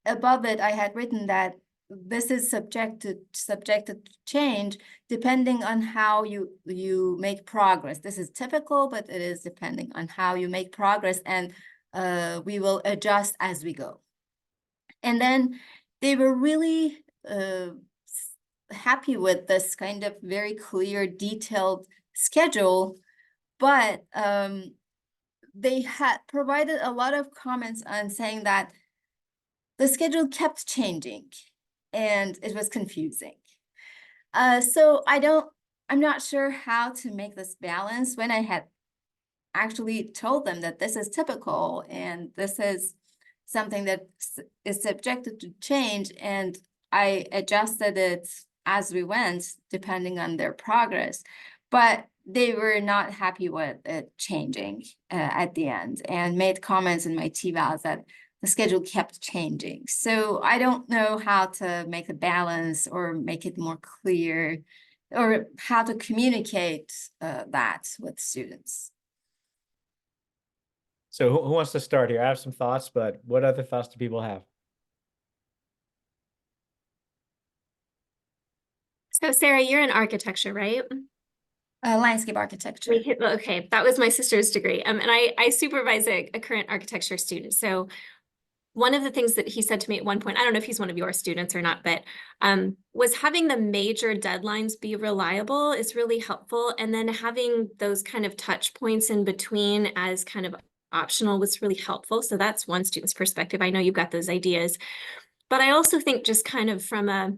above it, I had written that this is subjected to change depending on how you make progress. This is typical, but it is depending on how you make progress, and we will adjust as we go. And then they were really happy with this kind of very clear, detailed schedule, but they had provided a lot of comments on saying that the schedule kept changing and it was confusing. So I'm not sure how to make this balance when I had actually told them that this is typical and this is something that is subjected to change, and I adjusted it as we went depending on their progress. But they were not happy with it changing at the end, and made comments in my TVALs that the schedule kept changing. So I don't know how to make a balance or make it more clear, or how to communicate that with students. So who wants to start here? I have some thoughts, but what other thoughts do people have? So Sarah, you're in architecture, right? Landscape architecture. Okay, that was my sister's degree. And I supervise a current architecture student. So one of the things that he said to me at one point, I don't know if he's one of your students or not, but was having the major deadlines be reliable is really helpful. And then having those kind of touch points in between as kind of optional was really helpful. So that's one student's perspective. I know you've got those ideas, but I also think just kind of from a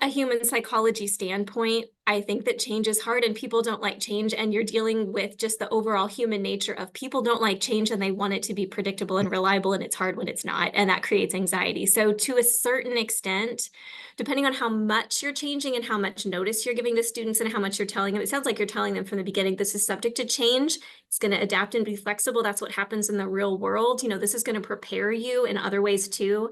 human psychology standpoint, I think that change is hard and people don't like change, and you're dealing with just the overall human nature of people don't like change and they want it to be predictable and reliable, and it's hard when it's not, and that creates anxiety. So to a certain extent, depending on how much you're changing and how much notice you're giving the students and how much you're telling them, it sounds like you're telling them from the beginning, this is subject to change. It's going to adapt and be flexible. That's what happens in the real world. You know, this is going to prepare you in other ways too.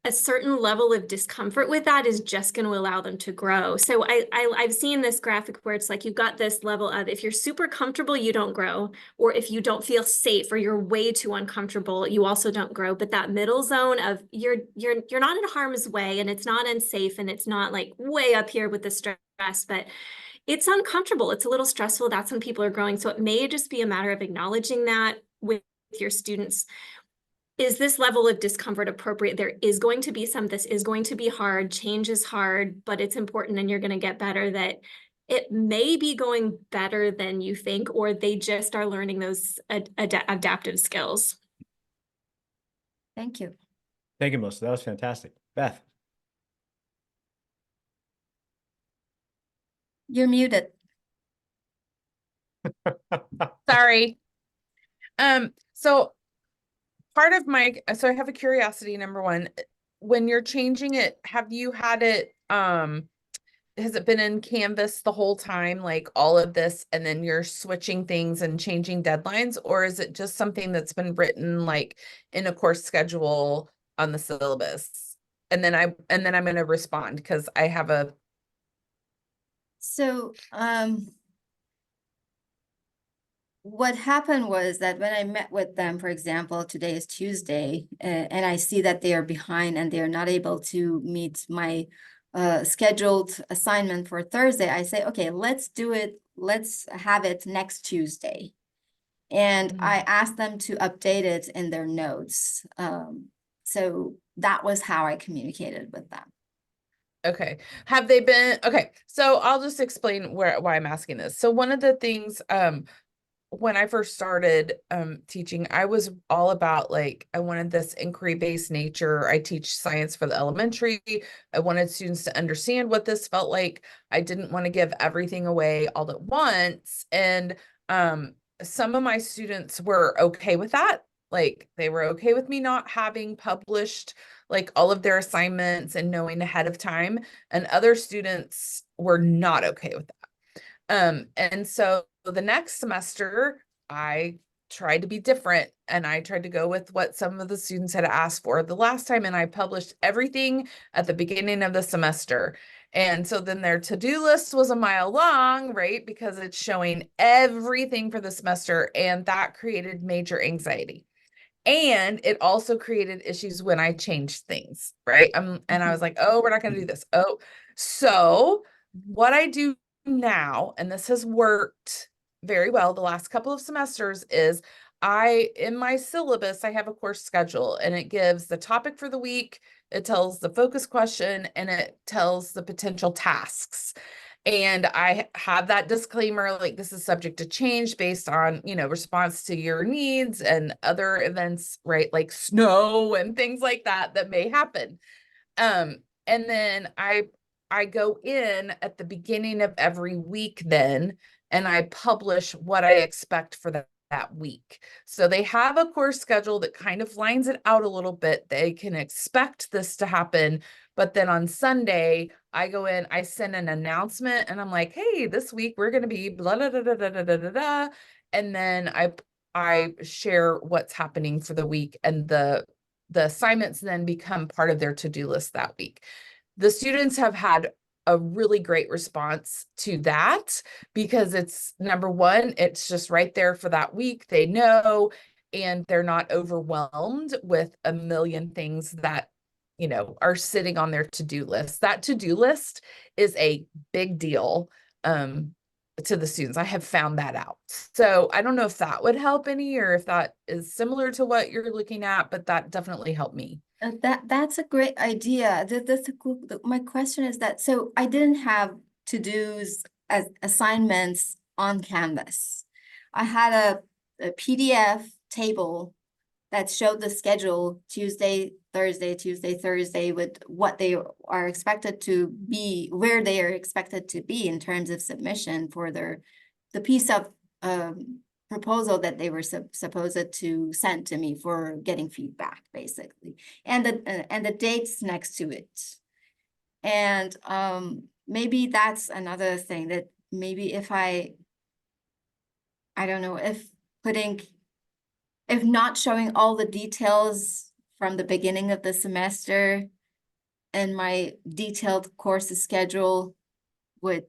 A certain level of discomfort with that is just going to allow them to grow. So I've seen this graphic where it's like you've got this level of, if you're super comfortable, you don't grow, or if you don't feel safe or you're way too uncomfortable, you also don't grow. But that middle zone of you're not in harm's way, and it's not unsafe, and it's not like way up here with the stress, but it's uncomfortable. It's a little stressful. That's when people are growing. So it may just be a matter of acknowledging that with your students. Is this level of discomfort appropriate? There is going to be some, this is going to be hard. Change is hard, but it's important and you're going to get better. That it may be going better than you think, or they just are learning those adaptive skills. Thank you. Thank you, Melissa. That was fantastic. Beth. You're muted. Sorry. So part of so I have a curiosity, number one, when you're changing it, have you had it, has it been in Canvas the whole time, like all of this, and then you're switching things and changing deadlines, or is it just something that's been written like in a course schedule on the syllabus? And then I'm going to respond because I have a. So, what happened was that when I met with them, for example, today is Tuesday, and I see that they are behind and they are not able to meet my scheduled assignment for Thursday, I say, okay, let's do it. Let's have it next Tuesday. And I asked them to update it in their notes. So that was how I communicated with them. Okay. Have they been, okay. So I'll just explain why I'm asking this. So one of the things, when I first started teaching, I was all about like, I wanted this inquiry-based nature. I teach science for the elementary. I wanted students to understand what this felt like. I didn't want to give everything away all at once. And Some of my students were okay with that. Like they were okay with me not having published like all of their assignments and knowing ahead of time. And other students were not okay with that. And so the next semester, I tried to be different and I tried to go with what some of the students had asked for the last time. And I published everything at the beginning of the semester. And so then their to-do list was a mile long, right? Because it's showing everything for the semester, and that created major anxiety. And it also created issues when I changed things, right? And I was like, oh, we're not going to do this. Oh, so what I do now, and this has worked very well the last couple of semesters, is in my syllabus, I have a course schedule, and it gives the topic for the week, it tells the focus question, and it tells the potential tasks. And I have that disclaimer, like this is subject to change based on, response to your needs and other events, right? Like snow and things like that may happen. And then I go in at the beginning of every week then, and I publish what I expect for that week. So they have a course schedule that kind of lines it out a little bit. They can expect this to happen. But then on Sunday, I go in, I send an announcement, and I'm like, hey, this week we're going to be blah, blah, blah, blah, blah, blah, blah, blah. And then I share what's happening for the week, and the assignments then become part of their to-do list that week. The students have had a really great response to that, because it's number one, it's just right there for that week. They know, and they're not overwhelmed with a million things that, are sitting on their to-do list. That to-do list is a big deal to the students. I have found that out. So I don't know if that would help any, or if that is similar to what you're looking at, but that definitely helped me. That's a great idea. My question is that, so I didn't have to-dos as assignments on Canvas. I had a PDF table that showed the schedule Tuesday, Thursday, with what they are expected to be, where they are expected to be in terms of submission for the piece of proposal that they were supposed to send to me for getting feedback, basically, and the dates next to it. And maybe that's another thing, that maybe if I don't know, if not showing all the details from the beginning of the semester and my detailed course schedule would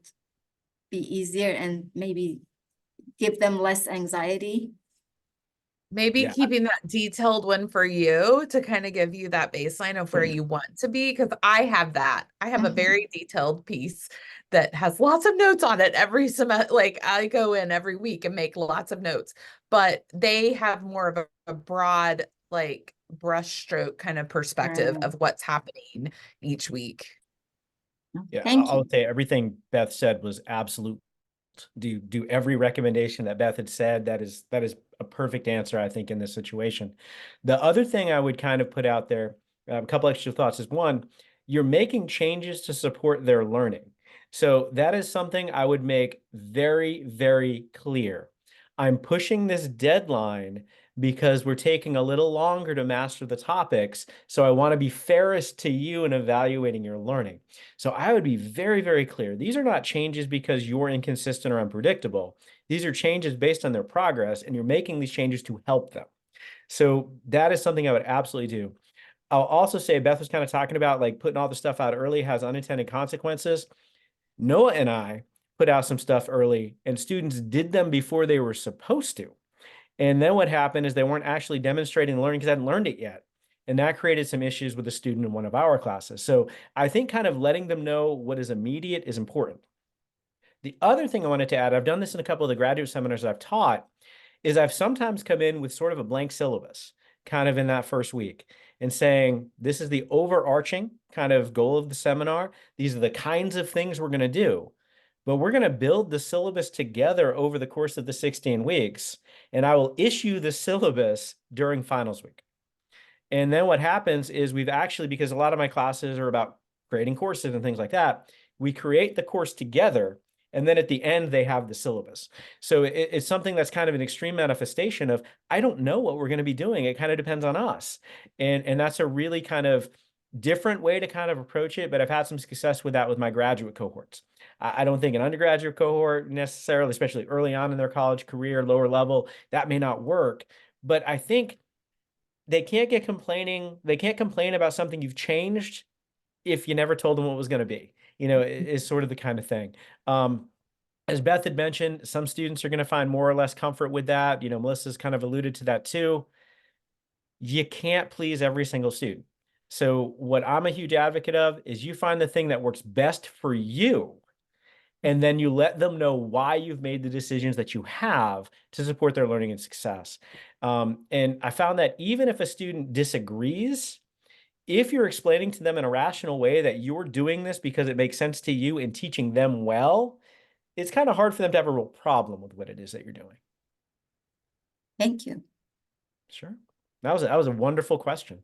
be easier and maybe give them less anxiety. Maybe keeping that detailed one for you to kind of give you that baseline of where you want to be. Because I have that. I have a very detailed piece that has lots of notes on it every semester. Like I go in every week and make lots of notes, but they have more of a broad, like brushstroke kind of perspective of what's happening each week. Yeah, Thank I'll you. say everything Beth said was absolute. Do every recommendation that Beth had said. That is a perfect answer, I think, in this situation. The other thing I would kind of put out there, a couple extra thoughts, is one, you're making changes to support their learning. So that is something I would make very, very clear. I'm pushing this deadline because we're taking a little longer to master the topics. So I want to be fairest to you in evaluating your learning. So I would be very, very clear. These are not changes because you're inconsistent or unpredictable. These are changes based on their progress, and you're making these changes to help them. So that is something I would absolutely do. I'll also say, Beth was kind of talking about like putting all the stuff out early has unintended consequences. Noah and I put out some stuff early, and students did them before they were supposed to. And then what happened is they weren't actually demonstrating the learning because they hadn't learned it yet. And that created some issues with a student in one of our classes. So I think kind of letting them know what is immediate is important. The other thing I wanted to add, I've done this in a couple of the graduate seminars I've taught, is I've sometimes come in with sort of a blank syllabus kind of in that first week and saying, this is the overarching kind of goal of the seminar. These are the kinds of things we're going to do. But we're going to build the syllabus together over the course of the 16 weeks. And I will issue the syllabus during finals week. And then what happens is we've actually, because a lot of my classes are about creating courses and things like that, we create the course together. And then at the end, they have the syllabus. So it's something that's kind of an extreme manifestation of, I don't know what we're going to be doing. It kind of depends on us. And that's a really kind of different way to kind of approach it. But I've had some success with that with my graduate cohorts. I don't think an undergraduate cohort necessarily, especially early on in their college career, lower level, that may not work. But I think they can't complain about something you've changed if you never told them what it was going to be, is sort of the kind of thing. As Beth had mentioned, some students are going to find more or less comfort with that. Melissa's kind of alluded to that too. You can't please every single student. So what I'm a huge advocate of is you find the thing that works best for you, and then you let them know why you've made the decisions that you have to support their learning and success. And I found that even if a student disagrees, if you're explaining to them in a rational way that you're doing this because it makes sense to you and teaching them well, it's kind of hard for them to have a real problem with what it is that you're doing. Thank you. Sure. That was a wonderful question.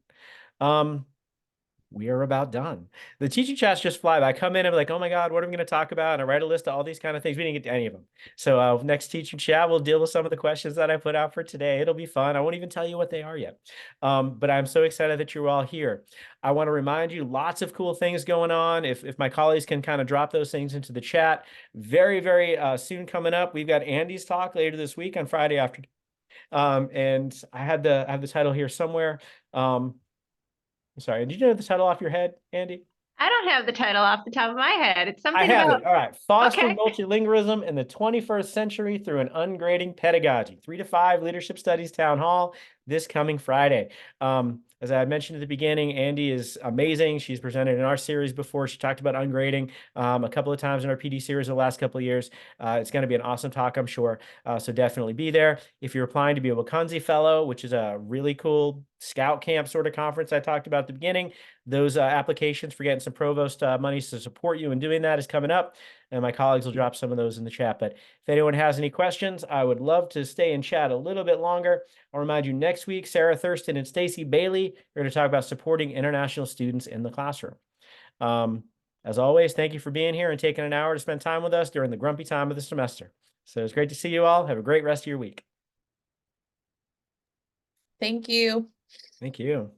We are about done. The teaching chats just fly by. I come in and be like, oh my God, what are we going to talk about? And I write a list of all these kind of things. We didn't get to any of them. So next teaching chat, we'll deal with some of the questions that I put out for today. It'll be fun. I won't even tell you what they are yet. But I'm so excited that you're all here. I want to remind you, lots of cool things going on. If my colleagues can kind of drop those things into the chat. Very, very soon coming up, we've got Andy's talk later this week on Friday afternoon. And I have the title here somewhere. Sorry, did you know the title off your head, Andy? I don't have the title off the top of my head. It's something I have about... it. All right. Fostering Okay. multilingualism in the 21st century through an ungrading pedagogy. 3 to 5 Leadership Studies Town Hall this coming Friday. As I mentioned at the beginning, Andy is amazing. She's presented in our series before. She talked about ungrading a couple of times in our PD series the last couple of years. It's going to be an awesome talk, I'm sure. So definitely be there. If you're applying to be a Wakanzi Fellow, which is a really cool scout camp sort of conference I talked about at the beginning, those applications for getting some provost monies to support you in doing that is coming up. And my colleagues will drop some of those in the chat. But if anyone has any questions, I would love to stay and chat a little bit longer. I'll remind you, next week, Sarah Thurston and Stacy Bailey are going to talk about supporting international students in the classroom. As always, thank you for being here and taking an hour to spend time with us during the grumpy time of the semester. So it's great to see you all. Have a great rest of your week. Thank you. Thank you.